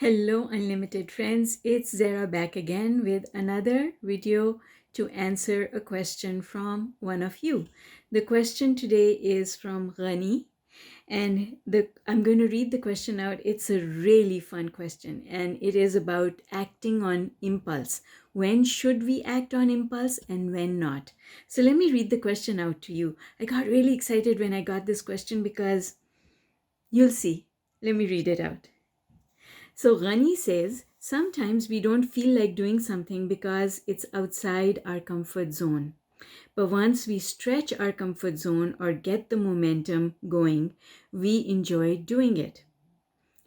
Hello, unlimited friends. It's Zara back again with another video to answer a question from one of you. The question today is from Ghani, and I'm going to read the question out. It's a really fun question, and it is about acting on impulse. When should we act on impulse and when not? So let me read the question out to you. I got really excited when I got this question because you'll see. Let me read it out. So Ghani says, sometimes we don't feel like doing something because it's outside our comfort zone. But once we stretch our comfort zone or get the momentum going, we enjoy doing it.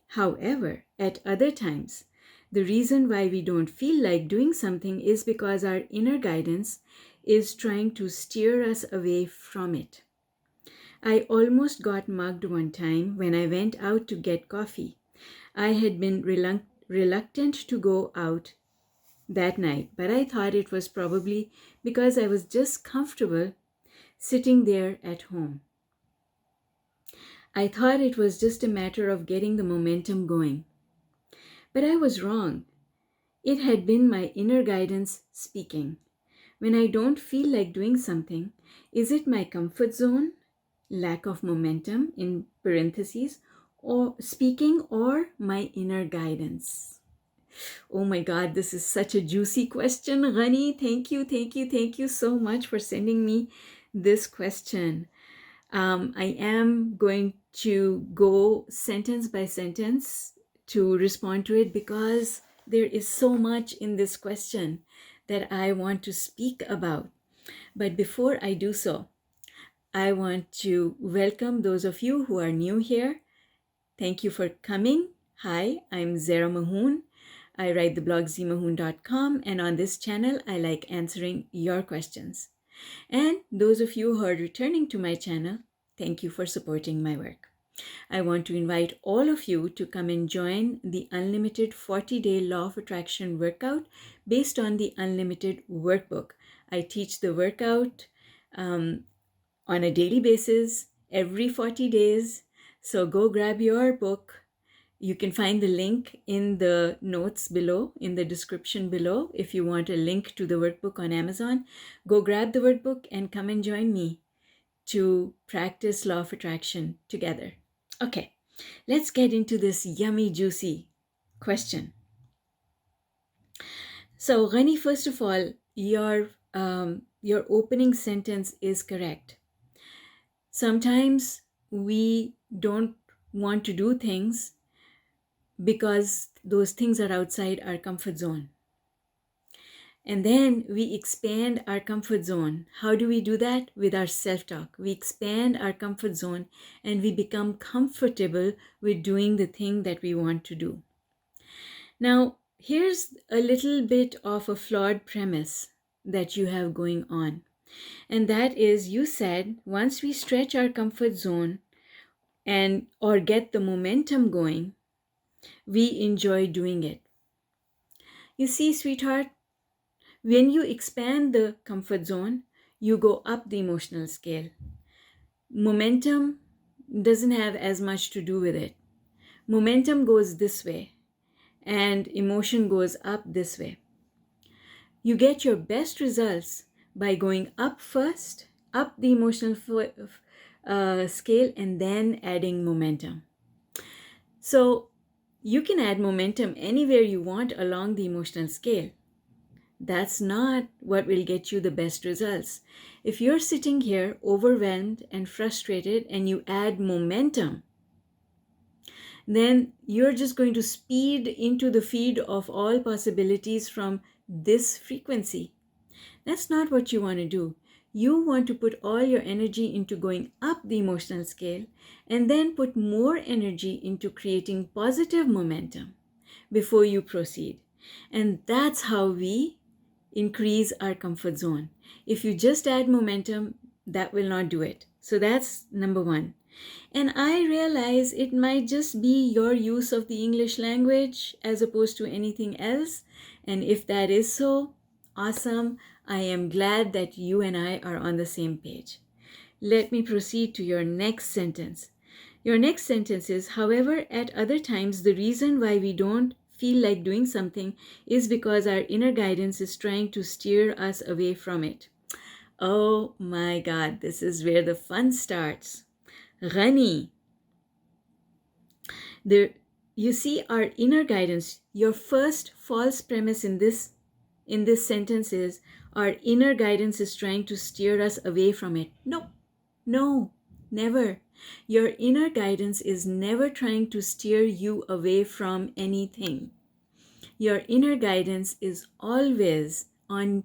However, at other times, the reason why we don't feel like doing something is because our inner guidance is trying to steer us away from it. I almost got mugged one time when I went out to get coffee. I had been reluctant to go out that night, but I thought it was probably because I was just comfortable sitting there at home. I thought it was just a matter of getting the momentum going. But I was wrong. It had been my inner guidance speaking. When I don't feel like doing something, is it my comfort zone, lack of momentum in parentheses, or speaking, or my inner guidance? Oh my God, this is such a juicy question, Ghani. Thank you so much for sending me this question. I am going to go sentence by sentence to respond to it because there is so much in this question that I want to speak about. But before I do so, I want to welcome those of you who are new here. Thank you for coming. Hi, I'm ZMAHOON. I write the blog ZMAHOON.com, and on this channel, I like answering your questions. And those of you who are returning to my channel, thank you for supporting my work. I want to invite all of you to come and join the Unlimited 40-Day Law of Attraction workout based on the Unlimited Workbook. I teach the workout on a daily basis every 40 days. So go grab your book. You can find the link in the notes below, in the description below. If you want a link to the workbook on Amazon, go grab the workbook and come and join me to practice law of attraction together. Okay, let's get into this yummy, juicy question. So, Ghani, first of all, your opening sentence is correct. Sometimes we don't want to do things because those things are outside our comfort zone. And then we expand our comfort zone. How do we do that? With our self-talk. We expand our comfort zone and we become comfortable with doing the thing that we want to do. Now, here's a little bit of a flawed premise that you have going on. And that is, you said once we stretch our comfort zone or get the momentum going, we enjoy doing it. You see, sweetheart, when you expand the comfort zone, you go up the emotional scale. Momentum doesn't have as much to do with it. Momentum goes this way, and emotion goes up this way. You get your best results by going up first, up the emotional scale, and then adding momentum. So you can add momentum anywhere you want along the emotional scale. That's not what will get you the best results. If you're sitting here overwhelmed and frustrated and you add momentum, then you're just going to speed into the feed of all possibilities from this frequency. That's not what you want to do. You want to put all your energy into going up the emotional scale and then put more energy into creating positive momentum before you proceed. And that's how we increase our comfort zone. If you just add momentum, that will not do it. So that's number one. And I realize it might just be your use of the English language as opposed to anything else. And if that is so, awesome. I am glad that you and I are on the same page. Let me proceed to your next sentence. Your next sentence is, however, at other times, the reason why we don't feel like doing something is because our inner guidance is trying to steer us away from it. Oh my God, this is where the fun starts. Ghani, there, you see our inner guidance. Your first false premise in this sentence is our inner guidance is trying to steer us away from it. No, no, never. Your inner guidance is never trying to steer you away from anything. Your inner guidance is always on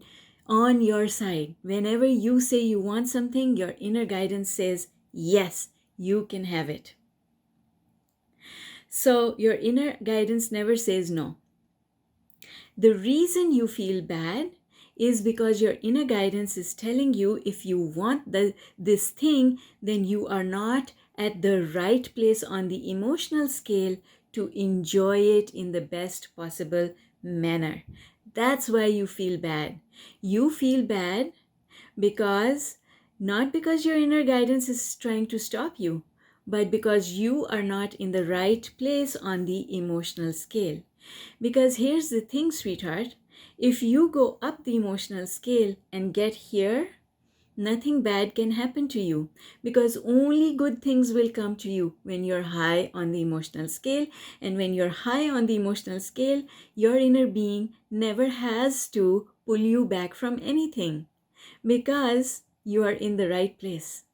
your side. Whenever you say you want something, your inner guidance says, yes, you can have it. So your inner guidance never says no. The reason you feel bad is because your inner guidance is telling you if you want this thing, then you are not at the right place on the emotional scale to enjoy it in the best possible manner. That's why you feel bad. You feel bad because not because your inner guidance is trying to stop you, but because you are not in the right place on the emotional scale. Because here's the thing, sweetheart, if you go up the emotional scale and get here, nothing bad can happen to you, because only good things will come to you when you're high on the emotional scale. And when you're high on the emotional scale, your inner being never has to pull you back from anything, because you are in the right place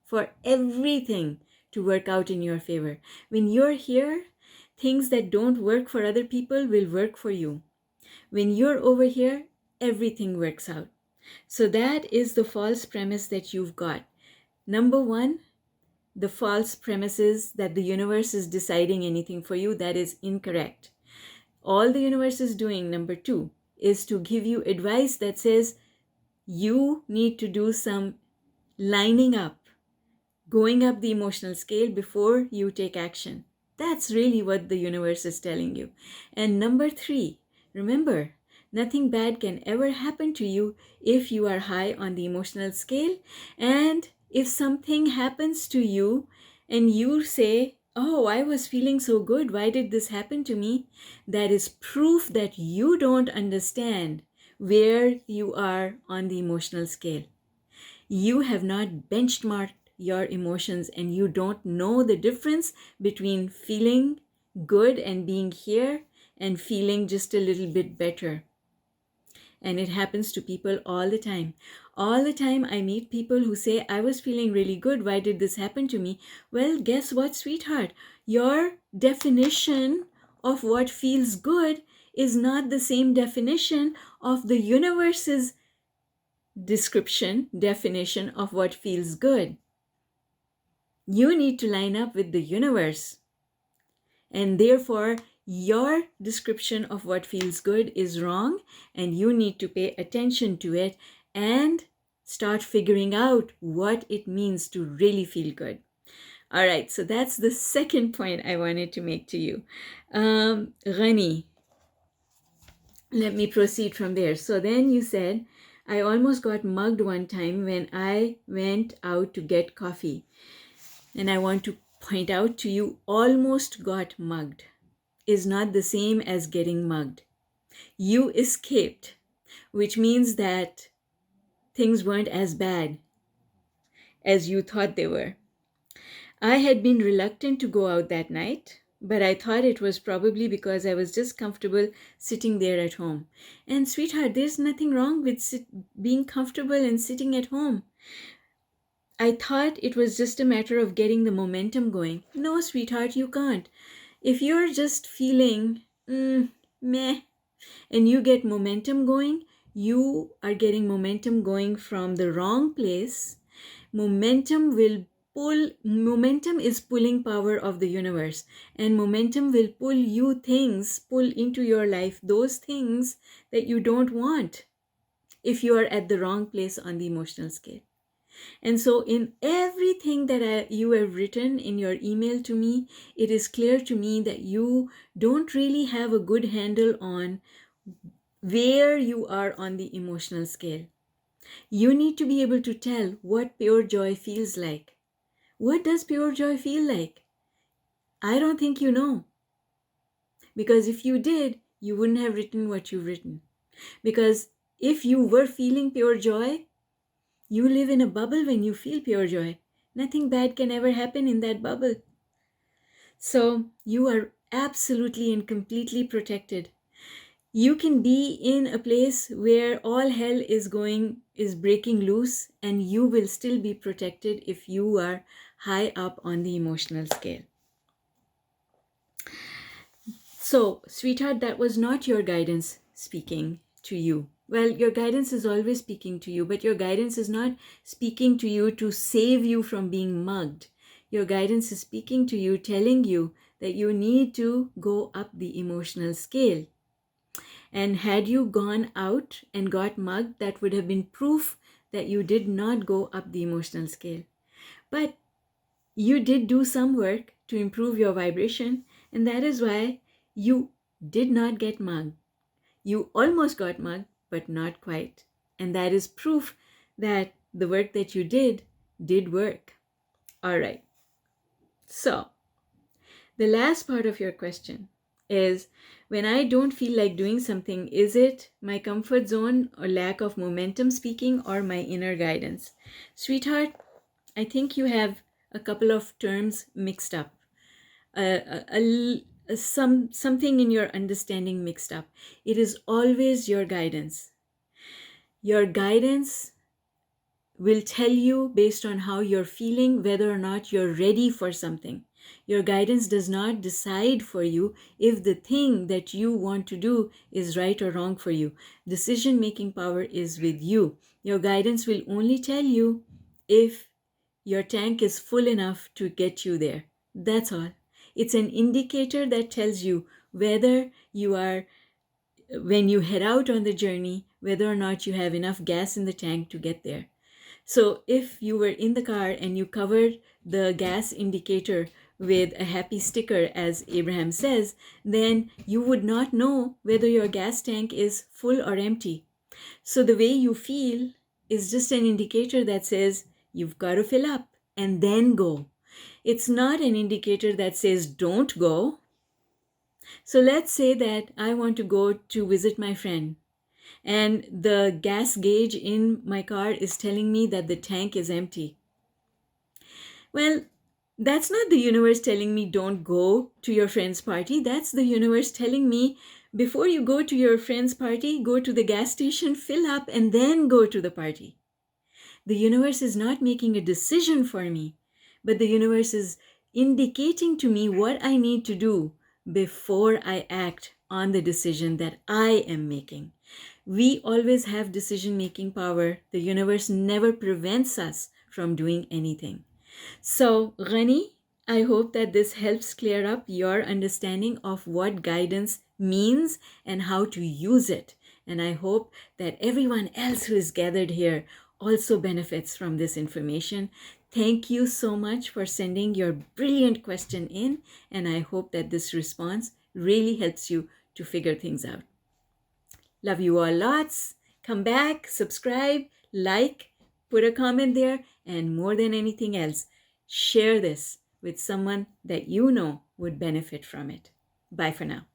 for everything to work out in your favor. When you're here, things that don't work for other people will work for you. When you're over here, everything works out. So that is the false premise that you've got. Number one, the false premise is that the universe is deciding anything for you. That is incorrect. All the universe is doing, number two, is to give you advice that says you need to do some lining up, going up the emotional scale before you take action. That's really what the universe is telling you. And number three, remember, nothing bad can ever happen to you if you are high on the emotional scale. And if something happens to you and you say, oh, I was feeling so good, why did this happen to me? That is proof that you don't understand where you are on the emotional scale. You have not benchmarked your emotions, and you don't know the difference between feeling good and being here and feeling just a little bit better. And it happens to people all the time. All the time I meet people who say, I was feeling really good, why did this happen to me? Well, guess what, sweetheart? Your definition of what feels good is not the same definition of the universe's definition of what feels good. You need to line up with the universe. And therefore, your description of what feels good is wrong, and you need to pay attention to it and start figuring out what it means to really feel good. All right, so that's the second point I wanted to make to you. Ghani, let me proceed from there. So then you said, I almost got mugged one time when I went out to get coffee. And I want to point out to you, almost got mugged is not the same as getting mugged. You escaped, which means that things weren't as bad as you thought they were. I had been reluctant to go out that night, but I thought it was probably because I was just comfortable sitting there at home. And sweetheart, there's nothing wrong with being comfortable and sitting at home. I thought it was just a matter of getting the momentum going. No, sweetheart, you can't. If you're just feeling meh and you get momentum going, you are getting momentum going from the wrong place. Momentum is pulling power of the universe, and momentum will pull into your life, those things that you don't want if you are at the wrong place on the emotional scale. And so in everything that you have written in your email to me, it is clear to me that you don't really have a good handle on where you are on the emotional scale. You need to be able to tell what pure joy feels like. What does pure joy feel like? I don't think you know. Because if you did, you wouldn't have written what you've written. Because if you were feeling pure joy, you live in a bubble when you feel pure joy. Nothing bad can ever happen in that bubble. So you are absolutely and completely protected. You can be in a place where all hell is breaking loose, and you will still be protected if you are high up on the emotional scale. So, sweetheart, that was not your guidance speaking to you. Well, your guidance is always speaking to you, but your guidance is not speaking to you to save you from being mugged. Your guidance is speaking to you, telling you that you need to go up the emotional scale. And had you gone out and got mugged, that would have been proof that you did not go up the emotional scale. But you did do some work to improve your vibration, and that is why you did not get mugged. You almost got mugged, but not quite. And that is proof that the work that you did work. All right. So, the last part of your question is, when I don't feel like doing something, is it my comfort zone or lack of momentum speaking or my inner guidance? Sweetheart, I think you have a couple of terms mixed up. Something in your understanding mixed up. It is always your guidance. Your guidance will tell you based on how you're feeling whether or not you're ready for something. Your guidance does not decide for you if the thing that you want to do is right or wrong for you. Decision-making power is with you. Your guidance will only tell you if your tank is full enough to get you there. That's all. It's an indicator that tells you whether you are, when you head out on the journey, whether or not you have enough gas in the tank to get there. So if you were in the car and you covered the gas indicator with a happy sticker, as Abraham says, then you would not know whether your gas tank is full or empty. So the way you feel is just an indicator that says you've got to fill up and then go. It's not an indicator that says don't go. So let's say that I want to go to visit my friend, and the gas gauge in my car is telling me that the tank is empty. Well, that's not the universe telling me don't go to your friend's party. That's the universe telling me, before you go to your friend's party, go to the gas station, fill up, and then go to the party. The universe is not making a decision for me, but the universe is indicating to me what I need to do before I act on the decision that I am making. We always have decision-making power. The universe never prevents us from doing anything. So, Ghani, I hope that this helps clear up your understanding of what guidance means and how to use it. And I hope that everyone else who is gathered here also benefits from this information. Thank you so much for sending your brilliant question in, and I hope that this response really helps you to figure things out. Love you all lots. Come back, subscribe, like, put a comment there, and more than anything else, share this with someone that you know would benefit from it. Bye for now.